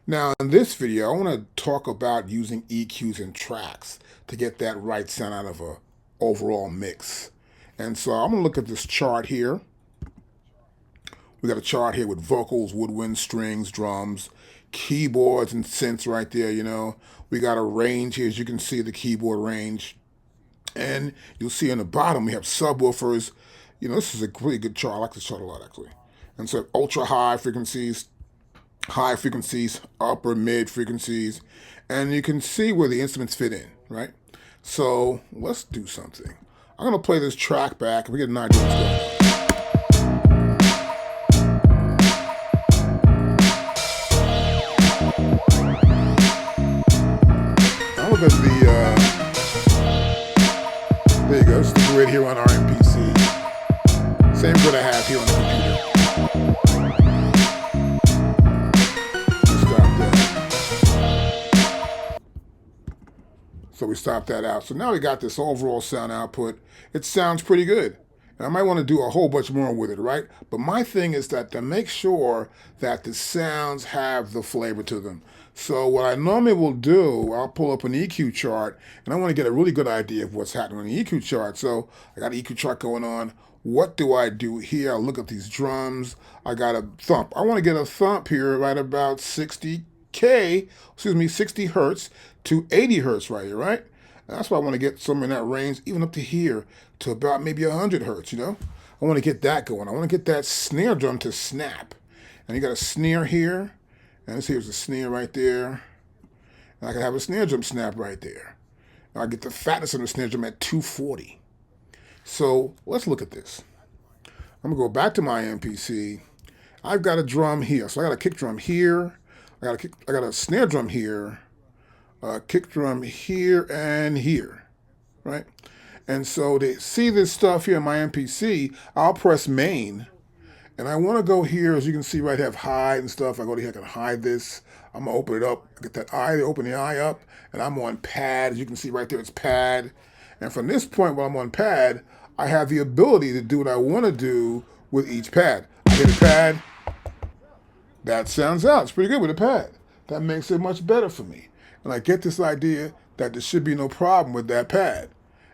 Now, in this video, I want to talk about using EQs and tracks to get that right sound out of a overall mix. And so I'm going to look at this chart here. We got a chart here with vocals, woodwinds, strings, drums, keyboards, and synths right there, you know. We got a range here, as you can see, the keyboard range. And you'll see on the bottom, we have subwoofers. You know, this is a really good chart. I like this chart a lot, actually. And so ultra high frequencies, upper mid frequencies, and you can see where the instruments fit in, right? So let's do something. I'm gonna play this track back and we get an idea what's going on. Now look at there you go, it's the grid here on our MPC. Same grid I have here on the computer. So we stopped that out. So now we got this overall sound output. It sounds pretty good. And I might want to do a whole bunch more with it, right? But my thing is that to make sure that the sounds have the flavor to them. So what I normally will do, I'll pull up an EQ chart, and I want to get a really good idea of what's happening on the EQ chart. So I got an EQ chart going on. What do I do here? I look at these drums. I got a thump. I want to get a thump here right about 60 60 hertz to 80 hertz right here, right? That's why I want to get some in that range, even up to here to about maybe 100 hertz, you know? I want to get that going. I want to get that snare drum to snap. And you got a snare here, and this here's a snare right there. And I can have a snare drum snap right there. And I get the fatness of the snare drum at 240. So let's look at this. I'm gonna go back to my MPC. I've got a drum here. So I got a kick drum here. I got a snare drum here, a kick drum here and here, right? And so to see this stuff here in my MPC, I'll press main. And I want to go here, as you can see right here, I have hide and stuff. I go to here, I can hide this. I'm going to open it up, get that eye, open the eye up, and I'm on pad. As you can see right there, it's pad. And from this point while I'm on pad, I have the ability to do what I want to do with each pad. I hit a pad. That sounds out. It's pretty good with a pad. That makes it much better for me. And I get this idea that there should be no problem with that pad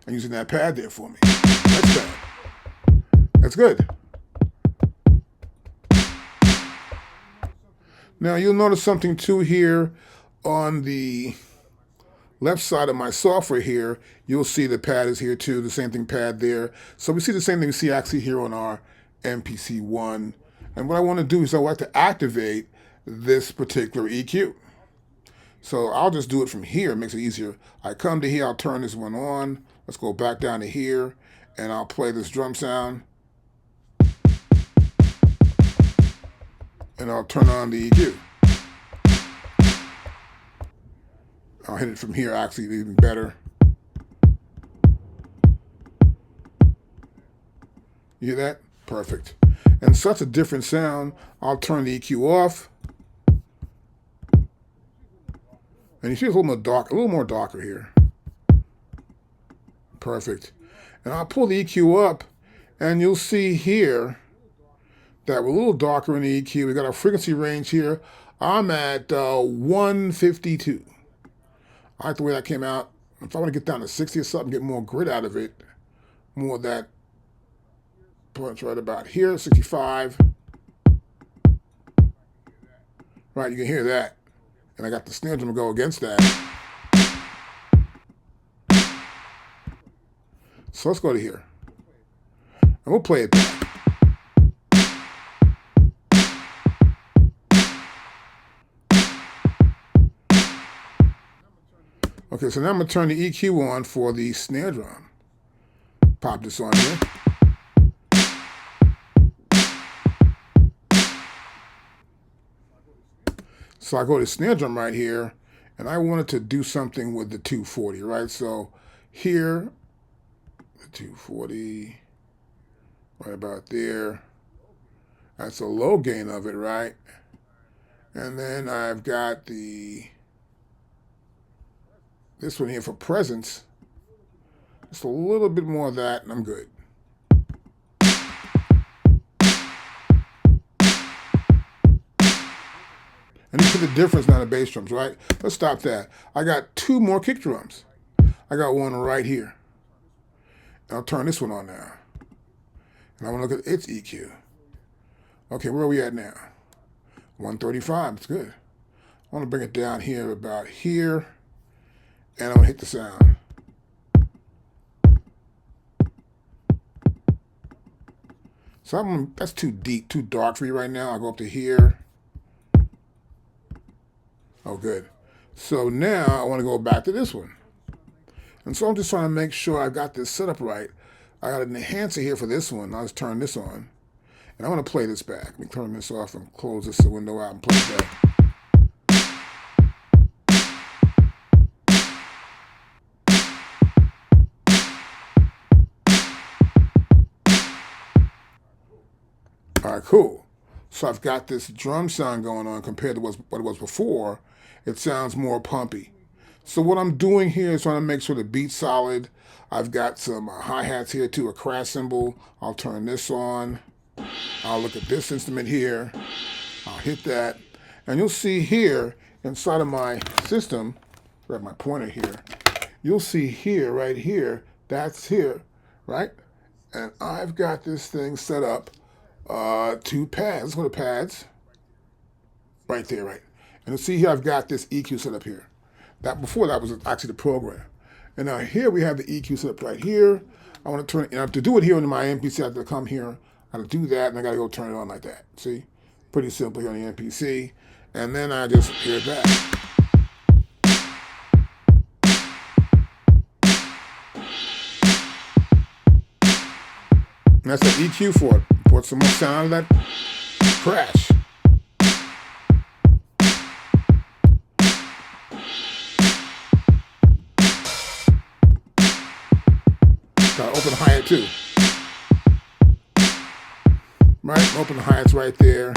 and using that pad there for me. That's bad. That's good. Now you'll notice something too here on the left side of my software here. You'll see the pad is here too, the same thing pad there. So we see the same thing we see actually here on our MPC1. And what I want to do is I like to activate this particular EQ. So I'll just do it from here. It makes it easier. I come to here, I'll turn this one on. Let's go back down to here, and I'll play this drum sound. And I'll turn on the EQ. I'll hit it from here, actually, even better. You hear that? Perfect. And such a different sound. I'll turn the EQ off. And you see it's a little more darker here. Perfect. And I'll pull the EQ up, and you'll see here that we're a little darker in the EQ. We got our frequency range here. I'm at 152. I like the way that came out. If I want to get down to 60 or something, get more grit out of it, more of that punch right about here, 65. Right, you can hear that. And I got the snare drum to go against that. So let's go to here. And we'll play it back. Okay, so now I'm going to turn the EQ on for the snare drum. Pop this on here. So I go to snare drum right here, and I wanted to do something with the 240, right? So here, the 240, right about there. That's a low gain of it, right? And then I've got this one here for presence. Just a little bit more of that, and I'm good. And you can the difference now in the bass drums, right? Let's stop that. I got 2 more kick drums. I got one right here. And I'll turn this one on now. And I want to look at its EQ. Okay, where are we at now? 135, it's good. I want to bring it down here about here. And I'm going to hit the sound. So that's too deep, too dark for you right now. I'll go up to here. Oh, good. So now I want to go back to this one. And so I'm just trying to make sure I got this set up right. I got an enhancer here for this one. I'll just turn this on. And I want to play this back. Let me turn this off and close this window out and play it back. All right, cool. So I've got this drum sound going on compared to what it was before. It sounds more pumpy. So what I'm doing here is trying to make sure the beat's solid. I've got some hi-hats here too, a crash cymbal. I'll turn this on. I'll look at this instrument here. I'll hit that. And you'll see here inside of my system, grab my pointer here, you'll see here, right here, that's here, right? And I've got this thing set up 2 pads. Let's go to pads. Right there, right? And you'll see here I've got this EQ set up here. Before that was actually the program. And now here we have the EQ set up right here. I want to turn it, and to do it here in my MPC, I have to come here. I have to do that, and I got to go turn it on like that. See? Pretty simple here on the MPC. And then I just hear it back. And that's the EQ for it. Put some more sound of that crash. Got to open the hi-hat too. Right? Open the hi-hats right there.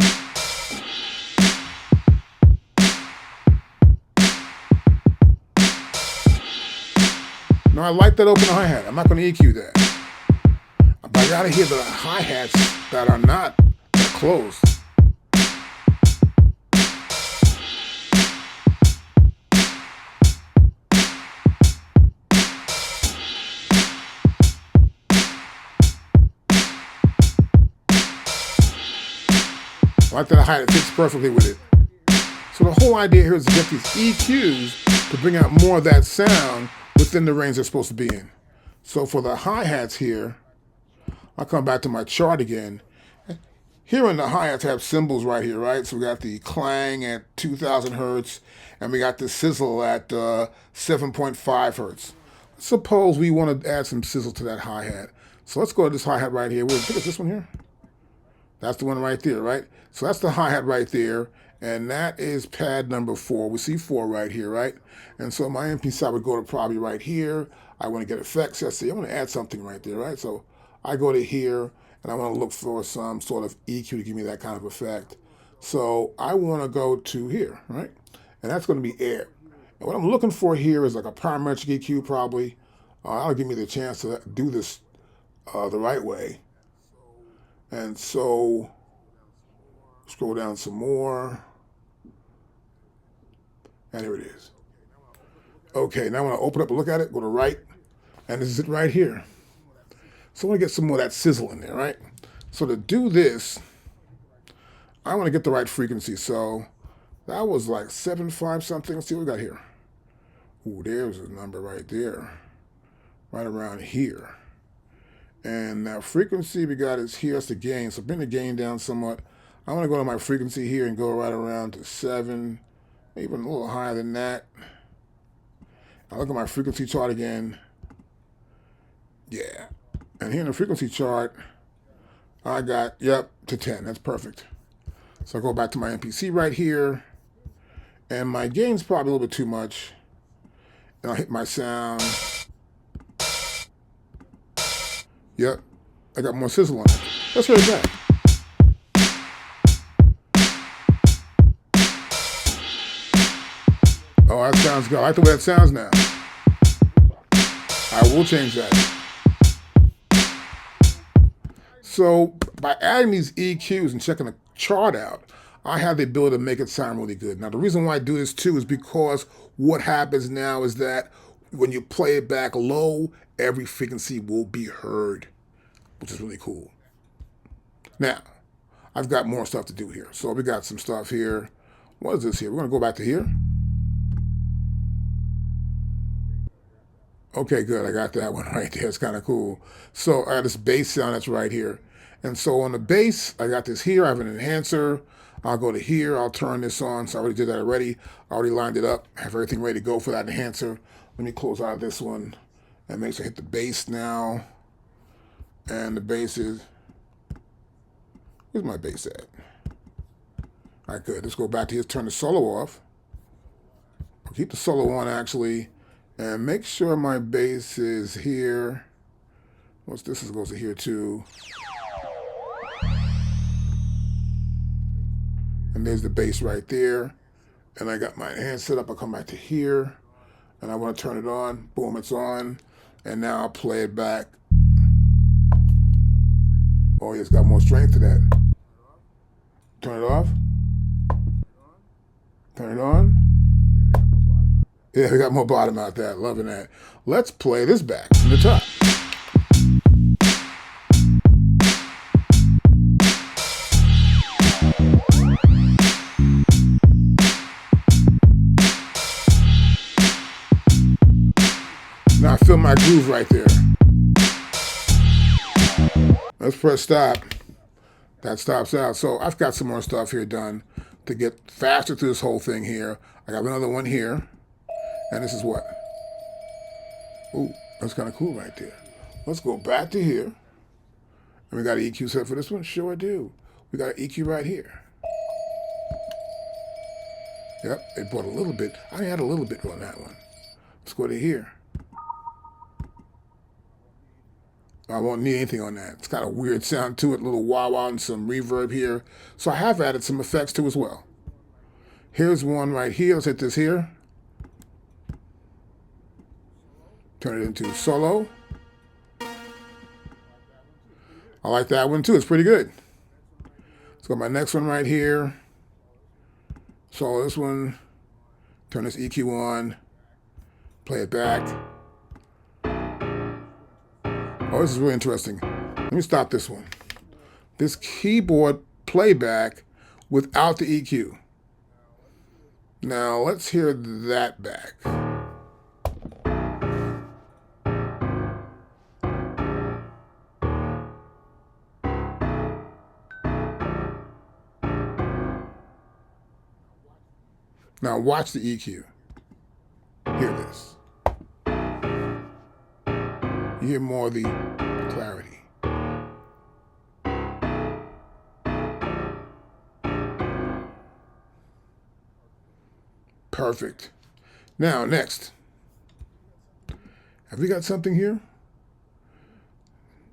Now I like that open hi-hat. I'm not going to EQ that. But I gotta hear the hi-hats that are not closed. I like that hi-hat fits perfectly with it. So the whole idea here is to get these EQs to bring out more of that sound within the range they're supposed to be in. So for the hi-hats here, I'll come back to my chart again. Here in the hi-hats have cymbals right here, right? So we got the clang at 2,000 hertz, and we got the sizzle at 7.5 hertz. Suppose we want to add some sizzle to that hi-hat. So let's go to this hi-hat right here. I think it's this one here. That's the one right there, right? So that's the hi-hat right there, and that is pad number 4. We see 4 right here, right? And so my MPC, I would go to probably right here. I want to get effects. Let's see, I want to add something right there, right? So I go to here, and I want to look for some sort of EQ to give me that kind of effect. So I want to go to here, right? And that's going to be air. And what I'm looking for here is like a parametric EQ probably. That'll give me the chance to do this the right way. And so scroll down some more. And here it is. Okay, now when I open up and look at it, go to right, and this is it right here. So I want to get some more of that sizzle in there, right? So to do this, I want to get the right frequency. So that was like 7.5 something. Let's see what we got here. Ooh, there's a number right there. Right around here. And that frequency we got is here. That's the gain. So bring the gain down somewhat. I want to go to my frequency here and go right around to 7, even a little higher than that. I look at my frequency chart again. Yeah. And here in the frequency chart, I got, yep, to 10. That's perfect. So I go back to my MPC right here. And my gain's probably a little bit too much. And I'll hit my sound. Yep. I got more sizzle on it. Let's hear it back. Oh, that sounds good. I like the way that sounds now. I will change that. So by adding these EQs and checking the chart out, I have the ability to make it sound really good. Now, the reason why I do this too is because what happens now is that when you play it back low, every frequency will be heard, which is really cool. Now, I've got more stuff to do here. So we got some stuff here. What is this here? We're going to go back to here. Okay, good. I got that one right there. It's kind of cool. So I got this bass sound that's right here. And so on the bass, I got this here. I have an enhancer. I'll go to here. I'll turn this on. So I already did that already. I already lined it up. I have everything ready to go for that enhancer. Let me close out this one. That makes it hit the bass now. And the bass is... Where's my bass at? All right, good. Let's go back to here. Turn the solo off. I'll keep the solo on, actually. And make sure my bass is here. What's this? This goes to here, too. And there's the bass right there. And I got my hand set up. I'll come back to here. And I want to turn it on. Boom, it's on. And now I'll play it back. Oh, yeah, it's got more strength to that. Turn it off. Turn it on. Yeah, we got more bottom out there. Loving that. Let's play this back from the top. Now I feel my groove right there. Let's press stop. That stops out. So I've got some more stuff here done to get faster through this whole thing here. I got another one here. And this is what? Ooh, that's kind of cool right there. Let's go back to here. And we got an EQ set for this one? Sure I do. We got an EQ right here. Yep, it brought a little bit. I had a little bit on that one. Let's go to here. I won't need anything on that. It's got a weird sound to it, a little wah-wah and some reverb here. So I have added some effects too as well. Here's one right here. Let's hit this here. Turn it into solo. I like that one too. It's pretty good. Let's go to my next one right here. Solo this one. Turn this EQ on. Play it back. Oh, this is really interesting. Let me stop this one. This keyboard playback without the EQ. Now let's hear that back. Now watch the EQ. Hear this. You hear more of the clarity. Perfect. Now, next. Have we got something here?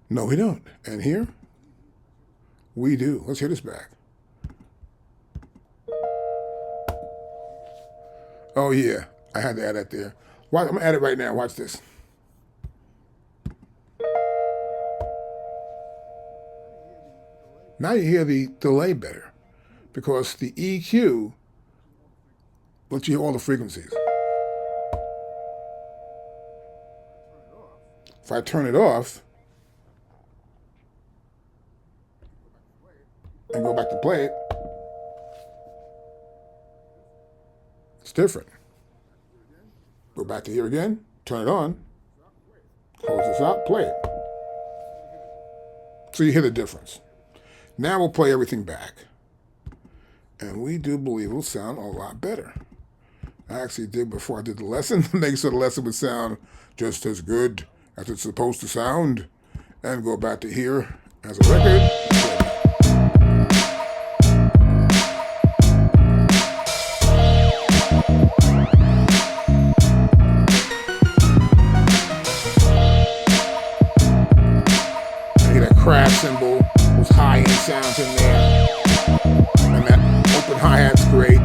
No, we don't. And here? We do. Let's hear this back. Oh, yeah. I had to add that there. I'm going to add it right now. Watch this. Now you hear the delay better because the EQ lets you hear all the frequencies. If I turn it off and go back to play it, it's different. Go back to here again, turn it on, close this out, play it. So you hear the difference. Now we'll play everything back. And we do believe it will sound a lot better. I actually did before I did the lesson to make sure the lesson would sound just as good as it's supposed to sound. And go back to here as a record. I hear that crash cymbal. Those high-end sounds in there. And that open hi-hat's great.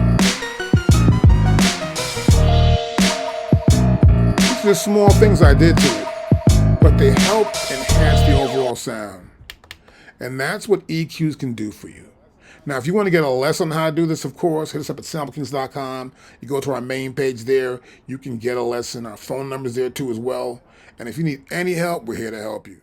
These are just small things I did to it, but they help enhance the overall sound. And that's what EQs can do for you. Now, if you want to get a lesson on how to do this, of course, hit us up at sampletings.com. You go to our main page there. You can get a lesson. Our phone number's there too as well. And if you need any help, we're here to help you.